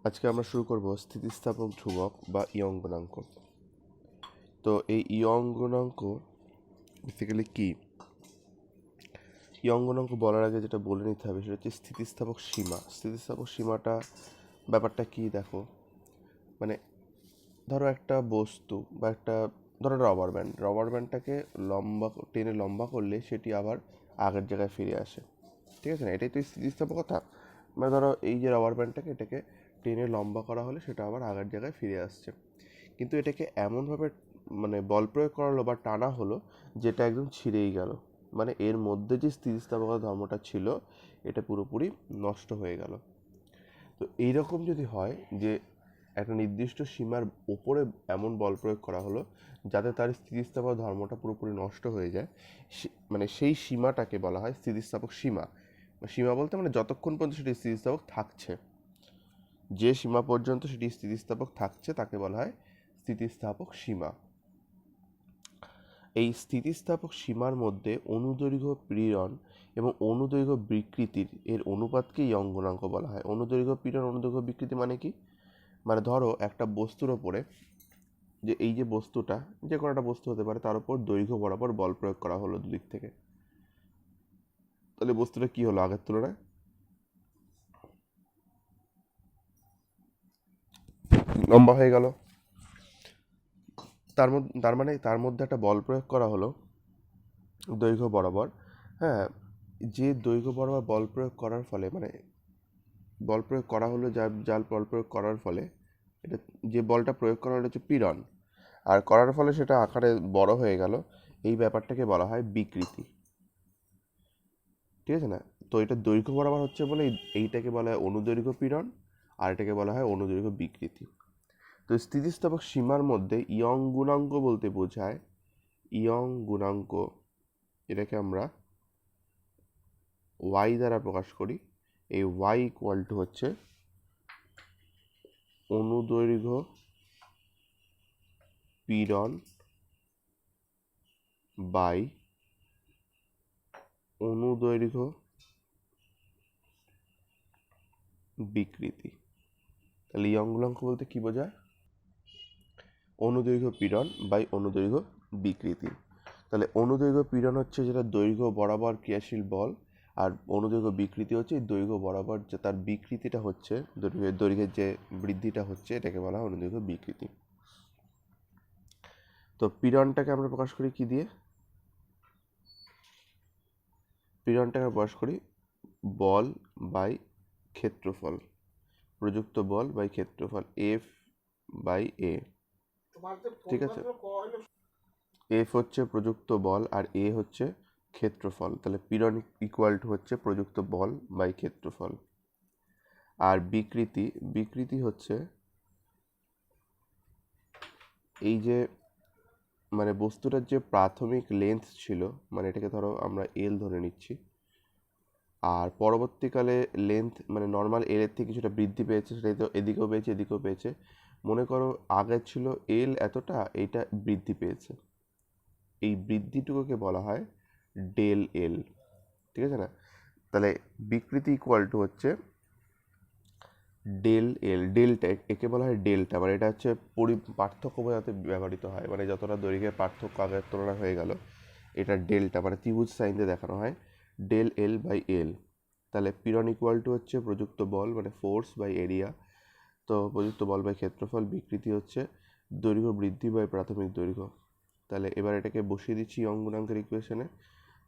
আজকে আমরা শুরু করব স্থিতিস্থাপক ধ্রুবক বা ইয়ং গুণাঙ্ক। তো এই ইয়ং গুণাঙ্ক বেসিক্যালি কি? ইয়ং গুণাঙ্ক বলার আগে যেটা বলে নিতে হবে সেটা হচ্ছে স্থিতিস্থাপক সীমা। স্থিতিস্থাপক সীমাটা ব্যাপারটা কি দেখো, মানে ধরো একটা বস্তু বা ধরো রবার ব্যান্ডটাকে টেনে লম্বা করলে সেটি আবার আগের জায়গায় ফিরে আসে। ঠিক আছে না? এটাই তো স্থিতিস্থাপকতা। মানে ধরো এই যে রবার ব্যান্ডটাকে এটাকে টেনে লম্বা করা হলে সেটা আবার আগের জায়গায় ফিরে আসছে, কিন্তু এটাকে এমনভাবে মানে বল প্রয়োগ করা হলো বা টানা হলো যেটা একদম ছিঁড়েই গেল। মানে এর মধ্যে যে স্থিতিস্থাপকতা ধর্মটা ছিল এটা পুরোপুরি নষ্ট হয়ে গেল। তো এইরকম যদি হয় যে একটা নির্দিষ্ট সীমার ওপরে এমন বল প্রয়োগ করা হলো যাতে তার স্থিতিস্থাপক ধর্মটা পুরোপুরি নষ্ট হয়ে যায়, মানে সেই সীমাটাকে বলা হয় স্থিতিস্থাপক সীমা। সীমা বলতে মানে যতক্ষণ পর্যন্ত সেটি স্থিতিস্থাপক থাকছে, যে সীমা পর্যন্ত সেটি স্থিতিস্থাপক থাকছে তাকে বলা হয় স্থিতিস্থাপক সীমা। এই স্থিতিস্থাপক সীমার মধ্যে অনুদৈর্ঘ্য পীড়ন এবং অনুদৈর্ঘ্য বিকৃতির এর অনুপাতকে ইয়ং গুণাঙ্ক বলা হয়। অনুদৈর্ঘ্য পীড়ন অনুদৈর্ঘ্য বিকৃতি মানে কি? মানে ধরো একটা বস্তুর ওপরে, যে এই যে বস্তুটা যে কোনো একটা বস্তু হতে পারে, তার উপর দৈর্ঘ্য বরাবর বল প্রয়োগ করা হলো দুদিক থেকে, তাহলে বস্তুটা কি হলো আগের তুলনায়? লম্বা হয়ে গেল। তার মধ্যে একটা বল প্রয়োগ করা হলো দৈর্ঘ্য বরাবর। হ্যাঁ, যে দৈর্ঘ্য বরাবর বল প্রয়োগ করার ফলে মানে বল প্রয়োগ করা হলো, জাল বল প্রয়োগ করার ফলে এটা যে বলটা প্রয়োগ করা হলো হচ্ছে পীড়ন, আর করার ফলে সেটা আকারে বড় হয়ে গেল, এই ব্যাপারটাকে বলা হয় বিকৃতি। ঠিক আছে না? তো এটা দৈর্ঘ্য বরাবর হচ্ছে বলে এইটাকে বলা হয় অনুদৈর্ঘ্য পীড়ন, আর এটাকে বলা হয় অনুদৈর্ঘ্য বিকৃতি। তো স্থিতিস্থাপক সীমার মধ্যে ইয়ং গুণাঙ্ক বলতে বোঝায়, ইয়ং গুণাঙ্ক এটাকে আমরা ওয়াই দ্বারা প্রকাশ করি। এই ওয়াই ইকুয়াল টু হচ্ছে অনুদৈর্ঘ্য পীড়ন বাই অনুদৈর্ঘ্য বিকৃতি। তাহলে ইয়ং গুণাঙ্ক বলতে কি বোঝায়? অনুদৈর্ঘ্য পীড়ন বাই অনুদৈর্ঘ্য বিকৃতি। তাহলে অনুদৈর্ঘ্য পীড়ন হচ্ছে যেটা দৈর্ঘ্য বরাবর ক্রিয়াশীল বল, আর অনুদৈর্ঘ্য বিকৃতি হচ্ছে দৈর্ঘ্য বরাবর যে তার বিকৃতিটা হচ্ছে, দৈর্ঘ্যের যে বৃদ্ধিটা হচ্ছে, এটাকে বলা হয় অনুদৈর্ঘ্য বিকৃতি। তো পীড়নটাকে আমরা প্রকাশ করি কি দিয়ে? পীড়নটাকে প্রকাশ করি বল বাই ক্ষেত্রফল, প্রযুক্ত বল বাই ক্ষেত্রফল, এফ বাই এ। ঠিক আছে, এফ হচ্ছে প্রযুক্ত বল আর এ হচ্ছে ক্ষেত্রফল। তাহলে পীড়ন ইকুয়াল টু হচ্ছে প্রযুক্ত বল বাই ক্ষেত্রফল। আর বিকৃতি, বিকৃতি হচ্ছে এই যে মানে বস্তুটার যে প্রাথমিক লেন্থ ছিল, মানে এটাকে ধরো আমরা এল ধরে নিচ্ছি, আর পরবর্তীকালে লেন্থ মানে নর্মাল এল এর থেকে কিছুটা বৃদ্ধি পেয়েছে, সেটা তো এদিকেও পেয়েছে এদিকেও পেয়েছে। মনে করো আগে ছিল এল এতটা, এইটা বৃদ্ধি পেয়েছে, এই বৃদ্ধিটুকুকে বলা হয় ডেল এল। ঠিক আছে না? তাহলে বিকৃতি ইকুয়াল টু হচ্ছে ডেল এল। ডেলটা একে বলা হয় ডেল্টা, মানে এটা হচ্ছে পার্থক্য বোঝাতে ব্যবহৃত হয়, মানে যতটা দৈর্ঘ্যের পার্থক্য আগের তুলনায় হয়ে গেল, এটা ডেল্টা মানে ত্রিভুজ সাইন দিয়ে দেখানো হয়, ডেল এল বাই এল। তাহলে পীড়ন ইকুয়াল টু হচ্ছে প্রযুক্ত বল মানে ফোর্স বাই এরিয়া, তো প্রযুক্ত বল বাই ক্ষেত্রফল। বিকৃতি হচ্ছে দৈর্ঘ্য বৃদ্ধি বাই প্রাথমিক দৈর্ঘ্য। তাহলে এবার এটাকে বসিয়ে দিচ্ছি ইয়ং গুণাঙ্কের ইকুয়েশনে।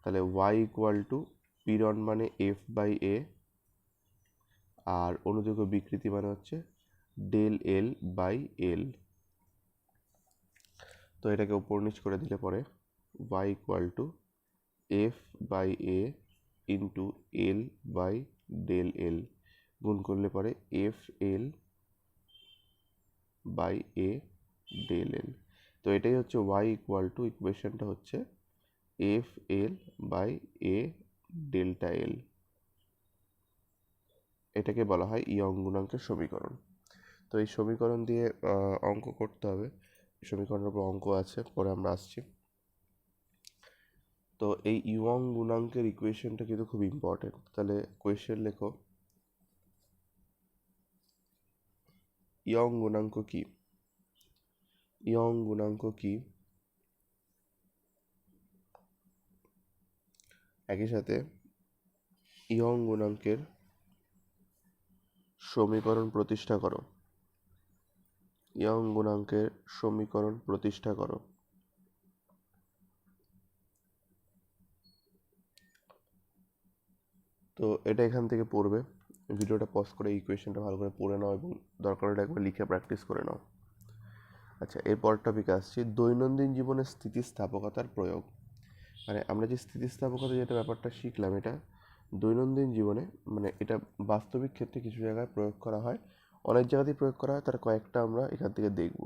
তাহলে ওয়াই ইকুয়াল টু পীড়ন মানে এফ বাই এ, আর অনুদৈর্ঘ্য বিকৃতি মানে হচ্ছে ডেল এল বাই এল। তো এটাকে উপর নিচ করে দিলে পরে Y equal to F by A into L by del L, গুণ করলে পরে F L by A del L. তো এটাই হচ্ছে ওয়াই ইকুয়াল টু, ইকুয়েশনটা হচ্ছে F L by A delta L. এটাকে বলা হয় ইয়ং গুণাঙ্কের সমীকরণ। তো এই সমীকরণ দিয়ে অঙ্ক করতে হবে, সমীকরণের উপর অঙ্ক আছে, পরে আমরা আসছি। তো এই ইয়ং গুণাঙ্কের ইকুয়েশনটা কিন্তু খুব ইম্পর্টেন্ট। তাহলে কোয়েশ্চেন লেখো, ইয়ং গুণাঙ্ক কি? ইয়ং গুণাঙ্ক কি? একই সাথে ইয়ং গুণাঙ্কের সমীকরণ প্রতিষ্ঠা করো। ইয়ং গুণাঙ্কের সমীকরণ প্রতিষ্ঠা করো। তো এটা এখান থেকে পড়বে, ভিডিওটা পজ করে এই কোয়েশ্চেনটা ভালো করে পড়ে নাও এবং দরকার হলে একবার লিখে প্র্যাকটিস করে নাও। আচ্ছা, এরপর টপিক আসছি দৈনন্দিন জীবনে স্থিতিস্থাপকতার প্রয়োগ। মানে আমরা যে স্থিতিস্থাপকতা যেটা ব্যাপারটা শিখলাম, এটা দৈনন্দিন জীবনে মানে এটা বাস্তবিক ক্ষেত্রে কিছু জায়গায় প্রয়োগ করা হয়, অনেক জায়গাতেই প্রয়োগ করা হয়, তার কয়েকটা আমরা এখান থেকে দেখব।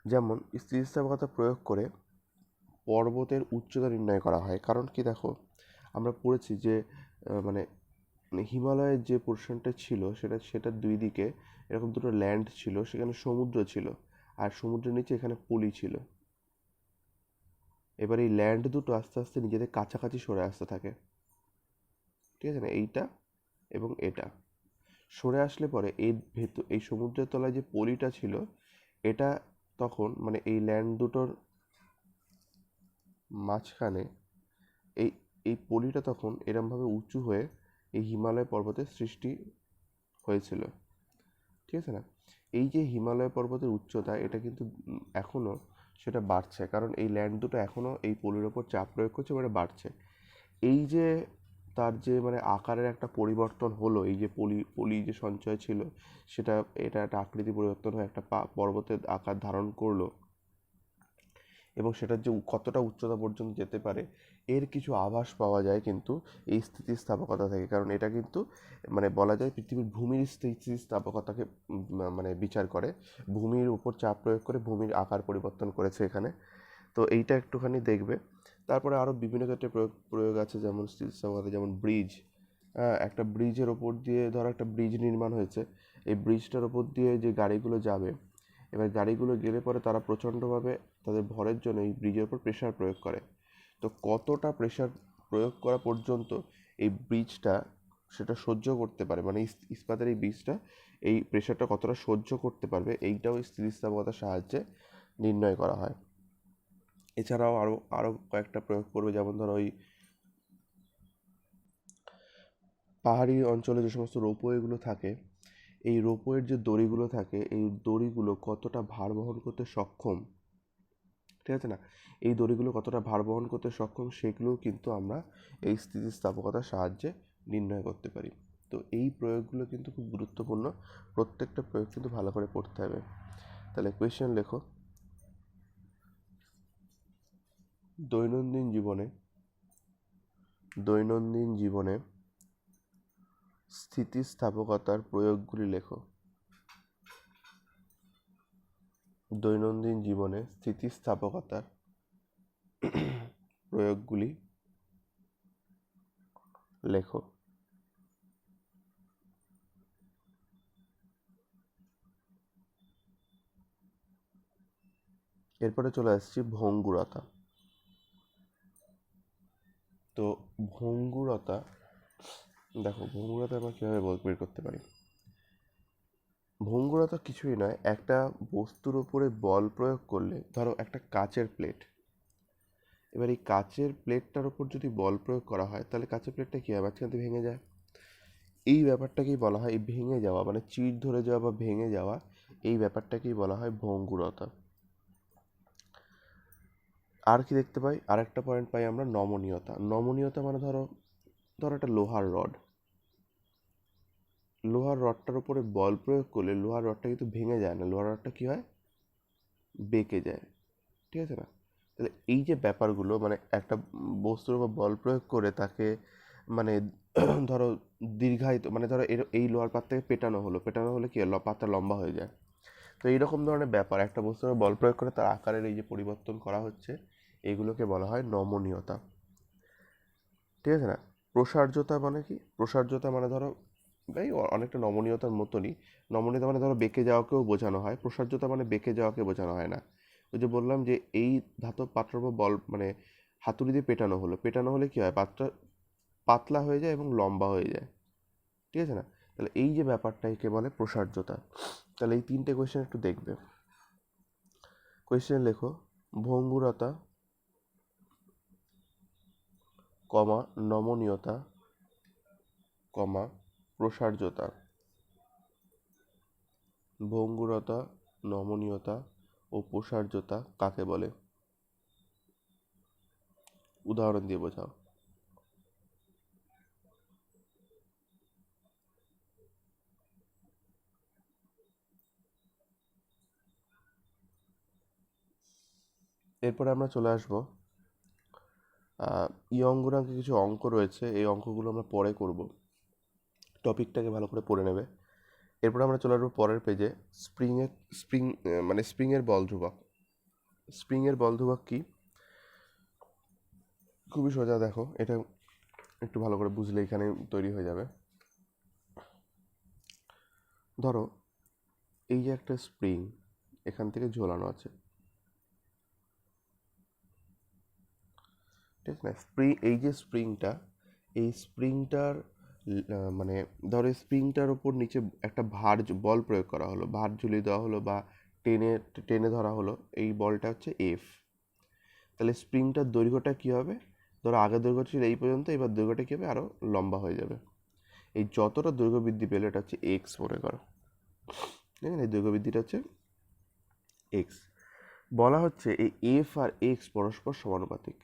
যেমন স্থিতিস্থাপকতা প্রয়োগ করে পর্বতের উচ্চতা নির্ণয় করা হয়। কারণ কি দেখো, আমরা পড়েছি যে মানে হিমালয়ের যে পোর্শনটা ছিল সেটার দুই দিকে এরকম দুটো ল্যান্ড ছিল, সেখানে সমুদ্র ছিল, আর সমুদ্রের নিচে এখানে পলি ছিল। এবার এই ল্যান্ড দুটো আস্তে আস্তে নিজেদের কাছাকাছি সরে আসতে থাকে, ঠিক আছে না? এইটা এবং এটা সরে আসলে পরে এই সমুদ্রের তলায় যে পলিটা ছিল, এটা তখন মানে এই ল্যান্ড দুটোর মাঝখানে এই এই পলিটা তখন এরমভাবে উঁচু হয়ে এই হিমালয় পর্বতের সৃষ্টি হয়েছিল, ঠিক আছে না? এই যে হিমালয় পর্বতের উচ্চতা, এটা কিন্তু এখনও সেটা বাড়ছে, কারণ এই ল্যান্ড দুটো এখনও এই পলির ওপর চাপ প্রয়োগ করছে, মানে বাড়ছে। এই যে তার যে মানে আকারের একটা পরিবর্তন হলো, এই যে পলি যে সঞ্চয় ছিল এটা একটা আকৃতি পরিবর্তন হয়ে একটা পর্বতের আকার ধারণ করলো, এবং সেটার যে কতটা উচ্চতা পর্যন্ত যেতে পারে এর কিছু আভাস পাওয়া যায় কিন্তু এই স্থিতিস্থাপকতা থেকে। কারণ এটা কিন্তু মানে বলা যায় পৃথিবীর ভূমির স্থিতিস্থাপকতাকে মানে বিচার করে, ভূমির উপর চাপ প্রয়োগ করে ভূমির আকার পরিবর্তন করেছে এখানে। তো এইটা একটুখানি দেখবে। তারপরে আরও বিভিন্ন ক্ষেত্রে প্রয়োগ আছে, যেমন স্থিতিস্থাপকতা, যেমন ব্রিজ। একটা ব্রিজের ওপর দিয়ে ধরো একটা ব্রিজ নির্মাণ হয়েছে, এই ব্রিজটার ওপর দিয়ে যে গাড়িগুলো যাবে, এবার গাড়িগুলো গেলে পরে তারা প্রচণ্ডভাবে তাদের ভরের জন্য এই ব্রিজের উপর প্রেশার প্রয়োগ করে। তো কতটা প্রেশার প্রয়োগ করা পর্যন্ত এই ব্রিজটা সেটা সহ্য করতে পারে, মানে ইস্পাতের এই ব্রিজটা এই প্রেশারটা কতটা সহ্য করতে পারবে, এইটাও স্থিতিস্থাপকতার সাহায্যে নির্ণয় করা হয়। এছাড়াও আরও আরও কয়েকটা প্রয়োগ করবে, যেমন ধরো ওই পাহাড়ি অঞ্চলে যে সমস্ত রোপওয়েগুলো থাকে, এই রোপওয়ের যে দড়িগুলো থাকে, এই দড়িগুলো কতটা ভার বহন করতে সক্ষম, ঠিক আছে না? এই দড়িগুলো কতটা ভার বহন করতে সক্ষম সেগুলোও কিন্তু আমরা এই স্থিতিস্থাপকতার সাহায্যে নির্ণয় করতে পারি। তো এই প্রয়োগগুলো কিন্তু খুব গুরুত্বপূর্ণ, প্রত্যেকটা প্রয়োগ কিন্তু ভালো করে পড়তে হবে। তাহলে কোয়েশ্চেন লেখো, দৈনন্দিন জীবনে স্থিতিস্থাপকতার প্রয়োগগুলি লেখো। দৈনন্দিন জীবনে স্থিতিস্থাপকতার প্রয়োগগুলি লেখো। এরপরে চলে আসছি ভঙ্গুরতা। তো ভঙ্গুরতা, দেখো ভঙ্গুরতা আমরা কীভাবে বের করতে পারি। ভঙ্গুরতা কিছুই নয়, একটা বস্তুর ওপরে বল প্রয়োগ করলে, ধরো একটা কাচের প্লেট, এবার এই কাচের প্লেটটার ওপর যদি বল প্রয়োগ করা হয় তাহলে কাচের প্লেটটা কী হয়, মাঝখান থেকে ভেঙে যায়। এই ব্যাপারটাকেই বলা হয়, এই ভেঙে যাওয়া মানে চিড় ধরে যাওয়া বা ভেঙে যাওয়া, এই ব্যাপারটাকেই বলা হয় ভঙ্গুরতা। আর কি দেখতে পাই, আরেকটা পয়েন্ট পাই আমরা নমনীয়তা। নমনীয়তা মানে ধরো ধরো একটা লোহার রডটার উপরে বল প্রয়োগ করলে লোহার রডটা কিন্তু ভেঙে যায় না, লোহার রডটা কী হয়, বেঁকে যায়, ঠিক আছে না? তাহলে এই যে ব্যাপারগুলো মানে একটা বস্তুর উপর বল প্রয়োগ করে তাকে মানে ধরো দীর্ঘায়িত, মানে ধরো এই লোহার পাতটাকে পেটানো হলে কি হয়, পাতটা লম্বা হয়ে যায়। তো এইরকম ধরনের ব্যাপার একটা বস্তুর উপর বল প্রয়োগ করে তার আকারের এই যে পরিবর্তন করা হচ্ছে, এইগুলোকে বলা হয় নমনীয়তা, ঠিক আছে না? প্রসার্যতা মানে কি, প্রসার্যতা মানে ধরো এই অনেকটা নমনীয়তার মতনই। নমনীয়তা মানে ধরো বেঁকে যাওয়াকেও বোঝানো হয়, প্রসার্যতা মানে বেঁকে যাওয়াকে বোঝানো হয় না। ওই যে বললাম যে এই ধাতব পাত্রের উপর বল মানে হাতুড়ি দিয়ে পেটানো হলে কী হয়, পাত্রটা পাতলা হয়ে যায় এবং লম্বা হয়ে যায়, ঠিক আছে না? তাহলে এই যে ব্যাপারটা একে বলে প্রসার্যতা। তাহলে এই তিনটে কোয়েশ্চেন একটু দেখবে। কোয়েশ্চেন লেখো, ভঙ্গুরতা, কমা নমনীয়তা, কমা প্রসার্যতা। ভঙ্গুরতা, নমনীয়তা ও প্রসার্যতা কাকে বলে? উদাহরণ দিয়ে বোঝাও। এরপরে আমরা চলে আসবো ই অঙ্গরাঙ্কে কিছু অঙ্ক রয়েছে, এই অঙ্কগুলো আমরা পরে করব, টপিকটাকে ভালো করে পড়ে নেবে। এরপর আমরা চলে আসবো পরের পেজে, স্প্রিংয়ের বল ধ্রুবক। স্প্রিংয়ের বল ধ্রুবক কি? খুবই সোজা, দেখো এটা একটু ভালো করে বুঝলে এখানে তৈরি হয়ে যাবে। ধরো এই যে একটা স্প্রিং এখান থেকে ঝোলানো আছে, ঠিক আছে না? এই যে স্প্রিংটা, এই স্প্রিংটার মানে ধরো স্প্রিংটার ওপর নিচে একটা বল প্রয়োগ করা হলো, ভার ঝুলিয়ে দেওয়া হলো বা টেনে টেনে ধরা হলো, এই বলটা হচ্ছে এফ। তাহলে স্প্রিংটার দৈর্ঘ্যটা কী হবে? ধরো আগের দৈর্ঘ্য ছিল এই পর্যন্ত, এবার দৈর্ঘ্যটা কী হবে? আরও লম্বা হয়ে যাবে। এই যতটা দৈর্ঘ্য বৃদ্ধি পেলে এটা হচ্ছে এক্স মনে করো, ঠিক আছে? এই দৈর্ঘ্য বৃদ্ধিটা হচ্ছে এক্স। বলা হচ্ছে এই এফ আর এক্স পরস্পর সমানুপাতিক,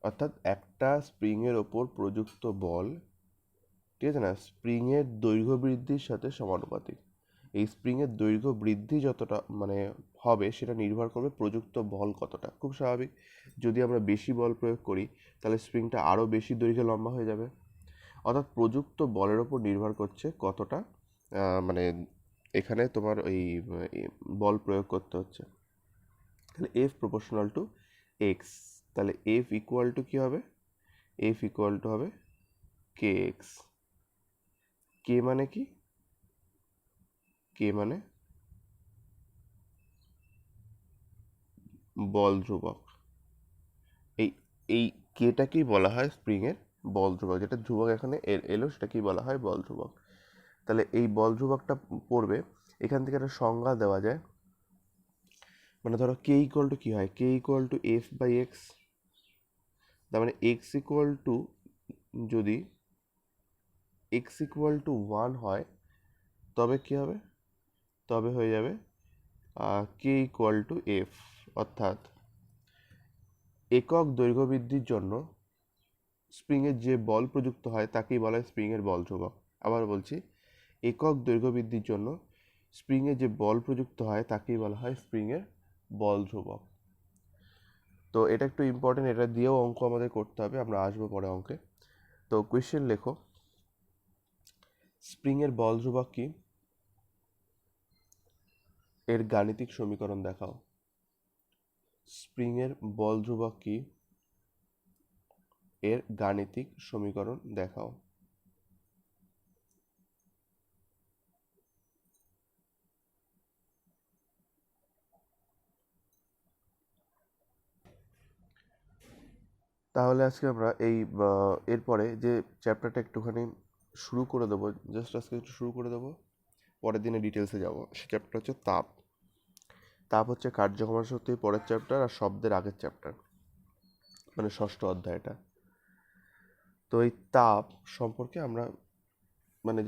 অর্থাৎ একটা স্প্রিংয়ের ওপর প্রযুক্ত বল, ঠিক আছে না, স্প্রিংয়ের দৈর্ঘ্য বৃদ্ধির সাথে সমানুপাতিক। এই স্প্রিংয়ের দৈর্ঘ্য বৃদ্ধি যতটা হবে সেটা নির্ভর করবে প্রযুক্ত বল কতটা। খুব স্বাভাবিক, যদি আমরা বেশি বল প্রয়োগ করি তাহলে স্প্রিংটা আরও বেশি দৈর্ঘ্যে লম্বা হয়ে যাবে। অর্থাৎ প্রযুক্ত বলের ওপর নির্ভর করছে কতটা মানে এখানে তোমার ওই বল প্রয়োগ করতে হচ্ছে। তাহলে এফ প্রপোর্শনাল টু এক্স, তাহলে এফ ইকুয়াল টু কী হবে? এফ ইকুয়াল টু হবে কে এক্স। কে মানে কি? কে মানে বল ধ্রুবক। এই এই কেটাকেই বলা হয় স্প্রিংয়ের বল ধ্রুবক, যেটা ধ্রুবক এখানে এলো সেটাকেই বলা হয় বল ধ্রুবক। তাহলে এই বল ধ্রুবকটা পড়বে, এখান থেকে একটা সংজ্ঞা দেওয়া যায়। মানে ধরো কে ইকুয়াল টু কী হয়? K equal to F by X. তার মানে এক্স ইকুয়াল টু, যদি এক্স ইকুয়াল টু 1 হয় তবে কী হবে? তবে হয়ে যাবে কে ইকুয়াল টু এফ। অর্থাৎ একক দৈর্ঘ্য বৃদ্ধির জন্য স্প্রিংয়ের যে বল প্রযুক্ত হয় তাকেই বলা হয় স্প্রিংয়ের বল ধ্রুবক। আবার বলছি, একক দৈর্ঘ্য বৃদ্ধির জন্য স্প্রিংয়ে যে বল প্রযুক্ত হয় তাকেই বলা হয় স্প্রিংয়ের বল ধ্রুবক। তো এটা একটু ইম্পর্টেন্ট, এটা দিয়েও অঙ্ক আমাদের করতে হবে, আমরা আসবো পরে অঙ্কে। তো কোয়েশ্চেন লেখো, স্প্রিংয়ের বল ধ্রুবক কি? এর গাণিতিক সমীকরণ দেখাও। স্প্রিংয়ের বল ধ্রুবক কি? এর গাণিতিক সমীকরণ দেখাও। তাহলে আজকে আমরা এরপরে যে চ্যাপ্টারটা একটুখানি শুরু করে দেবো, জাস্ট আজকে একটু শুরু করে দেবো, পরের দিনে ডিটেলসে যাব। সে চ্যাপ্টার হচ্ছে তাপ। তাপ হচ্ছে কার্যকরণ শক্তির পরের চ্যাপ্টার আর শব্দের আগের চ্যাপ্টার, মানে ষষ্ঠ অধ্যায়টা। তো এই তাপ সম্পর্কে আমরা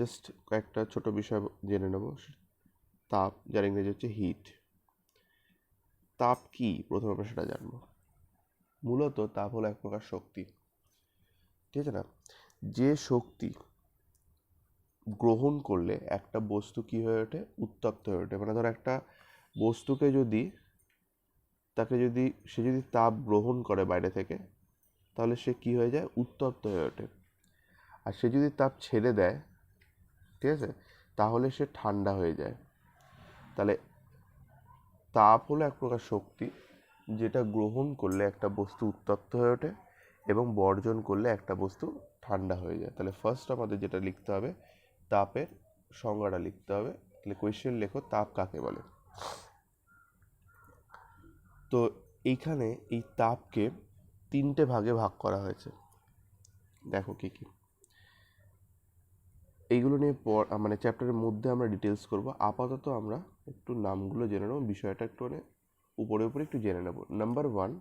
জাস্ট কয়েকটা ছোট বিষয় জেনে নেব। তাপ, যার ইংরেজি হচ্ছে হিট। তাপ কি প্রথমে আমরা সেটা জানবো। মূলত তাপ হলো এক প্রকার শক্তি, ঠিক আছে না? যে শক্তি গ্রহণ করলে একটা বস্তু কি হয়ে ওঠে? উত্তপ্ত হয়ে ওঠে। মানে ধরো একটা বস্তুকে সে যদি তাপ গ্রহণ করে বাইরে থেকে, তাহলে সে কি হয়ে যায়? উত্তপ্ত হয়ে ওঠে। আর সে যদি তাপ ছেড়ে দেয়, ঠিক আছে, তাহলে সে ঠান্ডা হয়ে যায়। তাহলে তাপ হলো এক প্রকার শক্তি, যেটা গ্রহণ করলে একটা বস্তু উত্তপ্ত হয়ে ওঠে এবং বর্জন করলে একটা বস্তু ঠান্ডা হয়ে যায়। তাহলে ফার্স্ট আমাদের যেটা লিখতে হবে, তাপের সংজ্ঞাটা লিখতে হবে। তাহলে কোয়েশ্চেন লেখো, তাপ কাকে বলে? তো এইখানে এই তাপকে তিনটে ভাগে ভাগ করা হয়েছে। দেখো কি কি। এইগুলো নিয়ে মানে চ্যাপ্টারের মধ্যে আমরা ডিটেলস করব। আপাতত আমরা একটু নামগুলো জেনে নেব, বিষয়টা একটু মানে উপরে উপরে একটু জেনে নেব। নাম্বার 1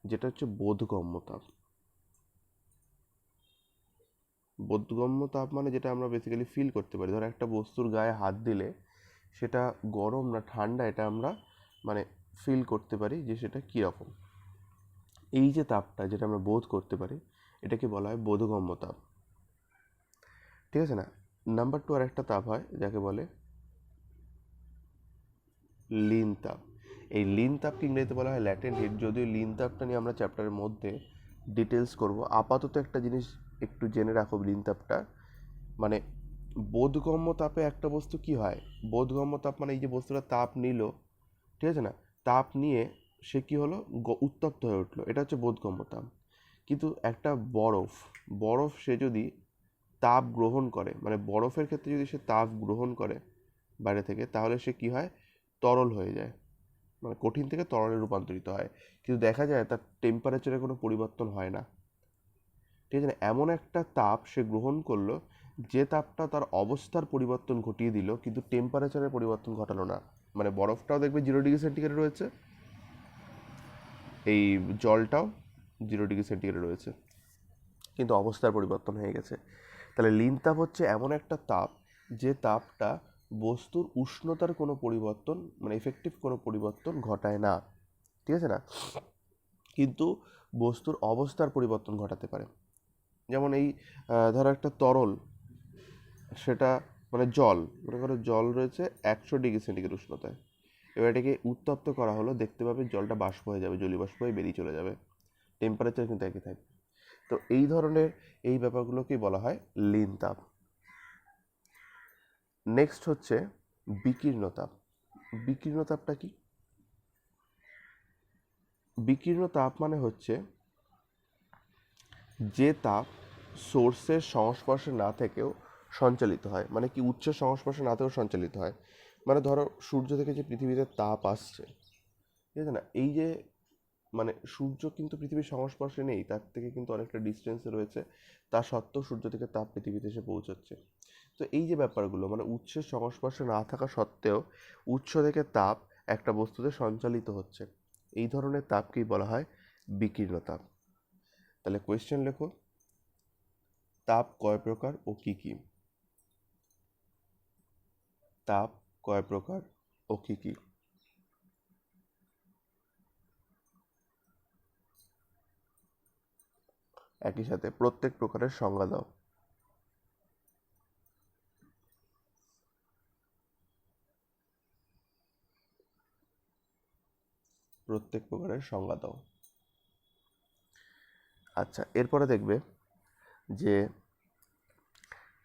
যেটা হচ্ছে বোধগম্য তাপ। বোধগম্য তাপ মানে যেটা আমরা বেসিক্যালি ফিল করতে পারি। ধরো একটা বস্তুর গায়ে হাত দিলে সেটা গরম না ঠান্ডা এটা আমরা মানে ফিল করতে পারি যে সেটা কীরকম। এই যে তাপটা যেটা আমরা বোধ করতে পারি এটাকে বলা হয় বোধগম্য তাপ, ঠিক আছে না। নাম্বার 2 আর একটা তাপ হয় যাকে বলে লিন তাপ। এই লিন তাপকে ইংরেজিতে বলা হয় ল্যাটেন্ট হিট। যদিও লিন তাপটা নিয়ে আমরা চ্যাপ্টারের মধ্যে ডিটেলস করব, আপাতত একটা জিনিস একটু জেনে রাখো। লিন তাপটা মানে বোধগম্য তাপে একটা বস্তু কি হয়, বোধগম্য তাপ মানে এই যে বস্তুটা তাপ নিল, ঠিক আছে না, তাপ নিয়ে সে কি হলো উত্তপ্ত হয়ে উঠলো, এটা হচ্ছে বোধগম্য তাপ। কিন্তু একটা বরফ, বরফ সে যদি তাপ গ্রহণ করে, মানে বরফের ক্ষেত্রে যদি সে তাপ গ্রহণ করে বাইরে থেকে, তাহলে সে কি হয়, তরল হয়ে যায়, মানে কঠিন থেকে তরলে রূপান্তরিত হয়। কিন্তু দেখা যায় তার টেম্পারেচারে কোনো পরিবর্তন হয় না, ঠিক আছে না। এমন একটা তাপ সে গ্রহণ করলো যে তাপটা তার অবস্থার পরিবর্তন ঘটিয়ে দিল কিন্তু টেম্পারেচারের পরিবর্তন ঘটালো না। মানে বরফটাও দেখবে 0 ডিগ্রি সেন্টিগ্রেড রয়েছে, এই জলটাও 0 ডিগ্রি সেন্টিগ্রেড রয়েছে, কিন্তু অবস্থার পরিবর্তন হয়ে গেছে। তাহলে লিন তাপ হচ্ছে এমন একটা তাপ যে তাপটা বস্তুর উষ্ণতার কোনো পরিবর্তন মানে এফেক্টিভ কোনো পরিবর্তন ঘটায় না, ঠিক আছে না, কিন্তু বস্তুর অবস্থার পরিবর্তন ঘটাতে পারে। যেমন এই ধরো একটা তরল, সেটা মানে জল, মনে করো জল রয়েছে 100 ডিগ্রি সেন্টিগ্রেড উষ্ণতায়, এবার এটাকে উত্তপ্ত করা হলো, দেখতে পাবে জলটা বাষ্প হয়ে যাবে, জলীয় বাষ্প হয়ে বেরিয়ে চলে যাবে, টেম্পারেচার কিন্তু একই থাকবে। তো এই ধরনের এই ব্যাপারগুলোকেই বলা হয় লিন তাপ। নেক্সট হচ্ছে বিকীর্ণ তাপ। বিকীর্ণ তাপটা কি? বিকীর্ণ তাপ মানে হচ্ছে যে তাপ সোর্সের সংস্পর্শে না থেকেও সঞ্চালিত হয়, মানে কি উৎসের সংস্পর্শে না থেকেও সঞ্চালিত হয়। মানে ধরো সূর্য থেকে যে পৃথিবীতে তাপ আসছে, ঠিক আছে না, এই যে মানে সূর্য কিন্তু পৃথিবীর সংস্পর্শে নেই, তার থেকে কিন্তু অনেকটা ডিস্টেন্সে রয়েছে, তা সত্ত্বেও সূর্য থেকে তাপ পৃথিবীতে এসে পৌঁছচ্ছে। তো এই যে ব্যাপারগুলো মানে উৎসের সংস্পর্শে না থাকা সত্ত্বেও উৎস থেকে তাপ একটা বস্তুতে সঞ্চালিত হচ্ছে, এই ধরনের তাপকেই বলা হয় বিকীর্ণ তাপ। তাহলে কোয়েশ্চেন লেখো, তাপ কয় প্রকার ও কি কি? তাপ কয় প্রকার ও কি কি? একই সাথে প্রত্যেক প্রকারের সংজ্ঞা দাও। প্রত্যেক প্রকারের সংজ্ঞা দাও। আচ্ছা, এরপরে দেখবে যে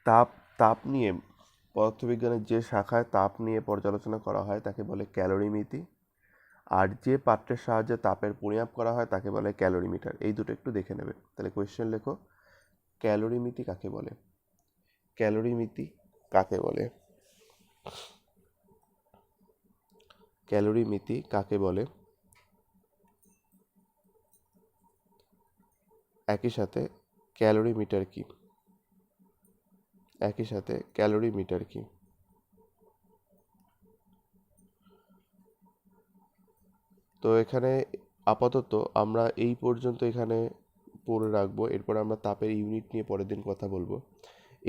তাপ, তাপ নিয়ে পদার্থবিজ্ঞানের যে শাখায় তাপ নিয়ে পর্যালোচনা করা হয় তাকে বলে ক্যালোরিমিতি, আর যে পাত্রের সাহায্যে তাপের পরিমাপ করা হয় তাকে বলে ক্যালোরিমিটার। এই দুটো একটু দেখে নেবে। তাহলে কোয়েশ্চেন লেখো, ক্যালোরিমিতি কাকে বলে? ক্যালোরিমিতি কাকে বলে? ক্যালোরিমিতি কাকে বলে? একই সাথে ক্যালোরিমিটার কি? একই সাথে ক্যালোরিমিটার কি? তো এখানে আপাতত আমরা এই পর্যন্ত এখানে পড়ে রাখবো, এরপর আমরা তাপের ইউনিট নিয়ে পরের দিন কথা বলবো।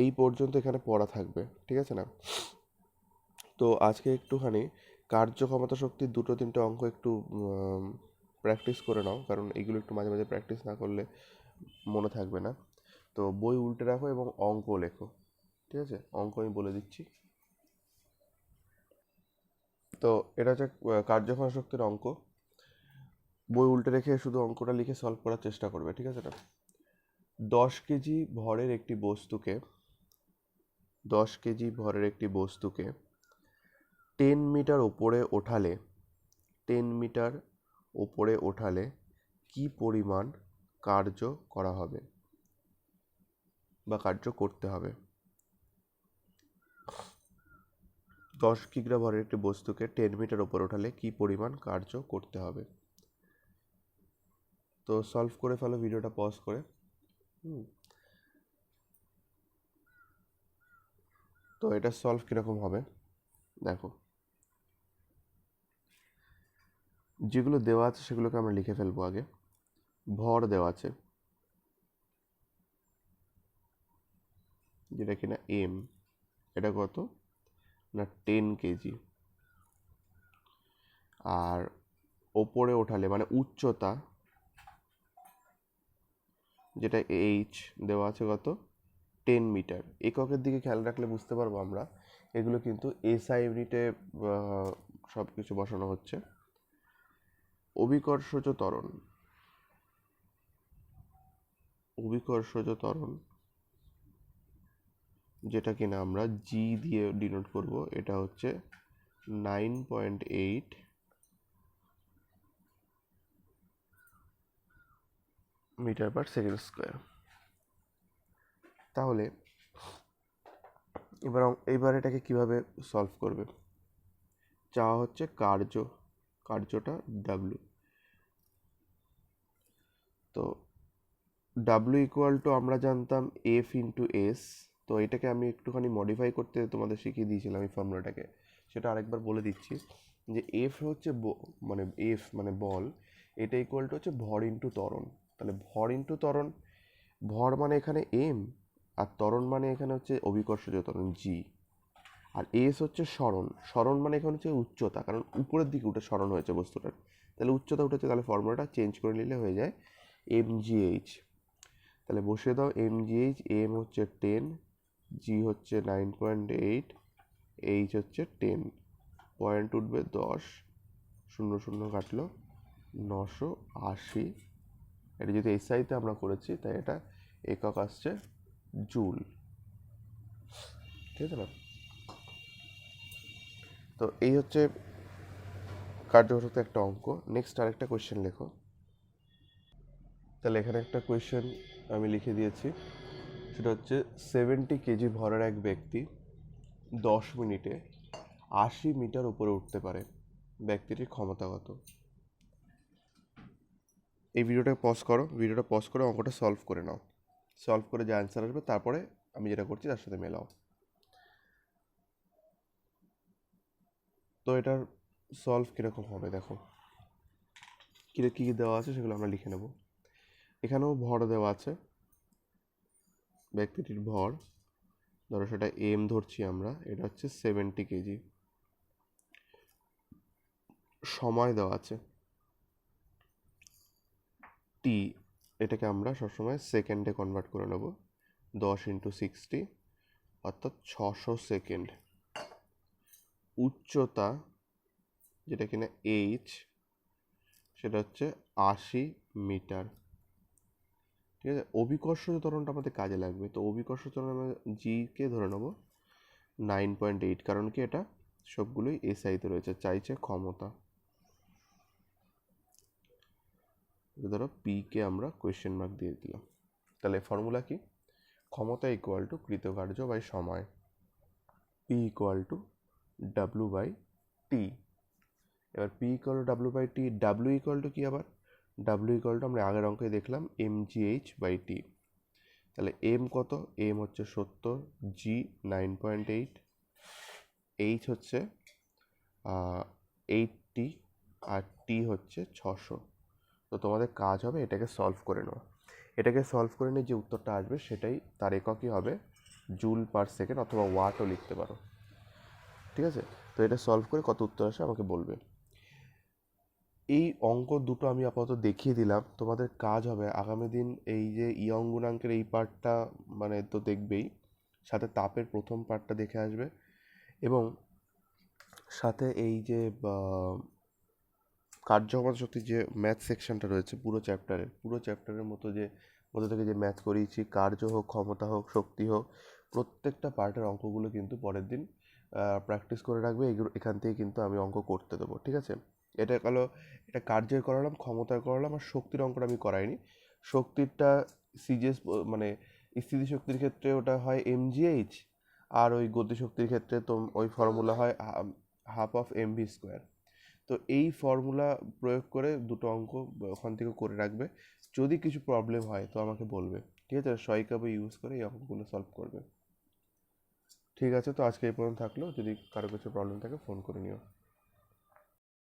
এই পর্যন্ত এখানে পড়া থাকবে, ঠিক আছে না। তো আজকে একটুখানি কার্যক্ষমতা শক্তির 2-3টে অঙ্ক একটু প্র্যাকটিস করে নাও, কারণ এগুলো একটু মাঝে মাঝে প্র্যাকটিস না করলে মনে থাকবে না। তো বই উল্টে রাখো এবং অঙ্ক লেখো, ঠিক আছে। অঙ্ক আমি বলে দিচ্ছি। তো এটা হচ্ছে কার্যক্ষমতা শক্তির অঙ্ক। বই উল্টে রেখে শুধু অঙ্কটা লিখে সলভ করার চেষ্টা করবে, ঠিক আছে না। 10 কেজি ভরের একটি বস্তুকে 10 কেজি ভরের একটি বস্তুকে 10 মিটার ওপরে ওঠালে 10 মিটার ওপরে ওঠালে কি পরিমাণ কার্য করা হবে বা কার্য করতে হবে? 10 কিগ্রা ভরের একটি বস্তুকে 10 মিটার ওপরে ওঠালে কি পরিমাণ কার্য করতে হবে? তো সলভ করে ফেলো ভিডিওটা পজ করে। তো এটা সলভ কীরকম হবে দেখো, যেগুলো দেওয়া আছে সেগুলোকে আমরা লিখে ফেলবো আগে। ভর দেওয়া আছে যেটা কিনা এম, এটা কত না 10 কেজি। আর ওপরে ওঠালে মানে উচ্চতা যেটা এইচ দেওয়া আছে কত 10 মিটার। এককের দিকে খেয়াল রাখলে বুঝতে পারবো আমরা এগুলো কিন্তু এসআই ইউনিটে সব কিছু বসানো হচ্ছে। অভিকর্ষজ ত্বরণ, অভিকর্ষজ ত্বরণ যেটা কিনা আমরা জি দিয়ে ডিনোট করব, এটা হচ্ছে 9.8 মিটার পার সেকেন্ড স্কোয়ার। তাহলে এবার এটাকে কিভাবে সলভ করবে, চাওয়া হচ্ছে কার্যটা ডাব্লু। তো ডাব্লু ইকুয়াল টু আমরা জানতাম এফ ইন্টু এস। তো এটাকে আমি একটুখানি মডিফাই করতে তোমাদের শিখিয়ে দিয়েছিলাম এই ফর্মুলাটাকে, সেটা আরেকবার বলে দিচ্ছি যে এফ হচ্ছে মানে এফ মানে বল, এটা ইকুয়াল টু হচ্ছে ভর ইন্টু ত্বরণ। তাহলে ভর ইন্টু ত্বরণ, ভর মানে এখানে এম, আর ত্বরণ মানে এখানে হচ্ছে অভিকর্ষজ ত্বরণ জি, আর এস হচ্ছে সরণ। সরণ মানে এখানে হচ্ছে উচ্চতা, কারণ উপরের দিকে উঠে সরণ হয়েছে বস্তুটার, তাহলে উচ্চতা উঠেছে, তাহলে ফর্মুলাটা চেঞ্জ করে নিলে হয়ে যায় এম জি এইচ। তাহলে বসিয়ে দাও এম জি এইচ, এম হচ্ছে 10, জি হচ্ছে 9.8, এইচ হচ্ছে 10, পয়েন্ট উঠবে 10, 0 কাটলো 980। এটা যদি এসআইতে আমরা করেছি তাই এটা একক আসছে জুল, ঠিক আছে না? তো এই হচ্ছে কার্যঘটতে একটা অঙ্ক। নেক্সট আরেকটা কোয়েশ্চেন লেখো। তাহলে এখানে একটা কোয়েশ্চেন আমি লিখে দিয়েছি, সেটা হচ্ছে 70 কেজি ভরের এক ব্যক্তি 10 মিনিটে 80 মিটার উপরে উঠতে পারে, ব্যক্তিটির ক্ষমতা কত? এই ভিডিওটা পজ করে অঙ্কটা সলভ করে নাও। সলভ করে যে অ্যান্সার আসবে তারপরে আমি যেটা করছি তার সাথে মেলাও। তো এটার সলভ কীরকম হবে দেখো, কী কী দেওয়া আছে সেগুলো আমরা লিখে নেব। এখানেও ভর দেওয়া আছে, ব্যক্তিটির ভর ধরো সেটা এম ধরছি আমরা, এটা হচ্ছে 70 কেজি। সময় দেওয়া আছে টি, এটাকে আমরা সবসময় সেকেন্ডে কনভার্ট করে নেব, 10 × 60 অর্থাৎ 600 সেকেন্ড। উচ্চতা যেটা কিনা এইচ, সেটা হচ্ছে 80 মিটার, ঠিক আছে। অভিকর্ষজ ত্বরণটা আমাদের কাজে লাগবে, তো অভিকর্ষজ ত্বরণ আমরা জিকে ধরে নেব 9.8, কারণ কি এটা সবগুলোই এসআইতে রয়েছে, চাইছে ক্ষমতা। ধরো পিকে আমরা কোয়েশ্চেন মার্ক দিয়ে দিলাম। তাহলে ফর্মুলা কি, ক্ষমতা ইকুয়াল টু কৃতকার্য বাই সময়, P equal to W by T. এবার P equal to W by T, W equal to কি আবার, ডাব্লু ইকুয়াল টু আমরা আগের অঙ্কে দেখলাম M G H by T. তাহলে এম কত, এম হচ্ছে 70, জি 9.8, এইচ হচ্ছে 80, আর টি হচ্ছে 600। তো তোমাদের কাজ হবে এটাকে সলভ করে নেওয়া। এটাকে সলভ করে নিয়ে যে উত্তরটা আসবে সেটাই তার এককই হবে জুল পার সেকেন্ড, অথবা ওয়াটও লিখতে পারো, ঠিক আছে। তো এটা সলভ করে কত উত্তর আসে আমাকে বলবে। এই অঙ্ক দুটো আমি আপাতত দেখিয়ে দিলাম, তোমাদের কাজ হবে আগামী দিন এই যে ইয়ং গুণাঙ্কের এই পার্টটা মানে তো দেখবেই, সাথে তাপের প্রথম পার্টটা দেখে আসবে, এবং সাথে এই যে কার্যক্ষমতা শক্তির যে ম্যাথ সেকশনটা রয়েছে পুরো চ্যাপ্টারের মধ্যে থেকে যে ম্যাথ করিয়েছি, কার্য হোক, ক্ষমতা হোক, শক্তি হোক, প্রত্যেকটা পার্টের অঙ্কগুলো কিন্তু পরের দিন প্র্যাকটিস করে রাখবে। এখান থেকে কিন্তু আমি অঙ্ক করতে দেবো, ঠিক আছে। এটা কার্যের করালাম, ক্ষমতার করালাম, আর শক্তির অঙ্কটা আমি করাইনি। শক্তিরটা সিজিএস মানে স্থিতিশক্তির ক্ষেত্রে ওটা হয় এমজিএইচ, আর ওই গতিশক্তির ক্ষেত্রে তো ওই ফর্মুলা হয় হাফ অফ এমভি স্কোয়ার। তো এই ফর্মুলা প্রয়োগ করে দুটো অঙ্ক ওখান থেকে করে রাখবে, যদি কিছু প্রবলেম হয় তো আমাকে বলবে, ঠিক আছে। সহায়িকা বই ইউজ করে এই অঙ্কগুলো সলভ করবে। ঠিক আছে, তো আজকে এই পর্যন্ত থাকলো, যদি কারো কিছু প্রবলেম থাকে ফোন করে নিও।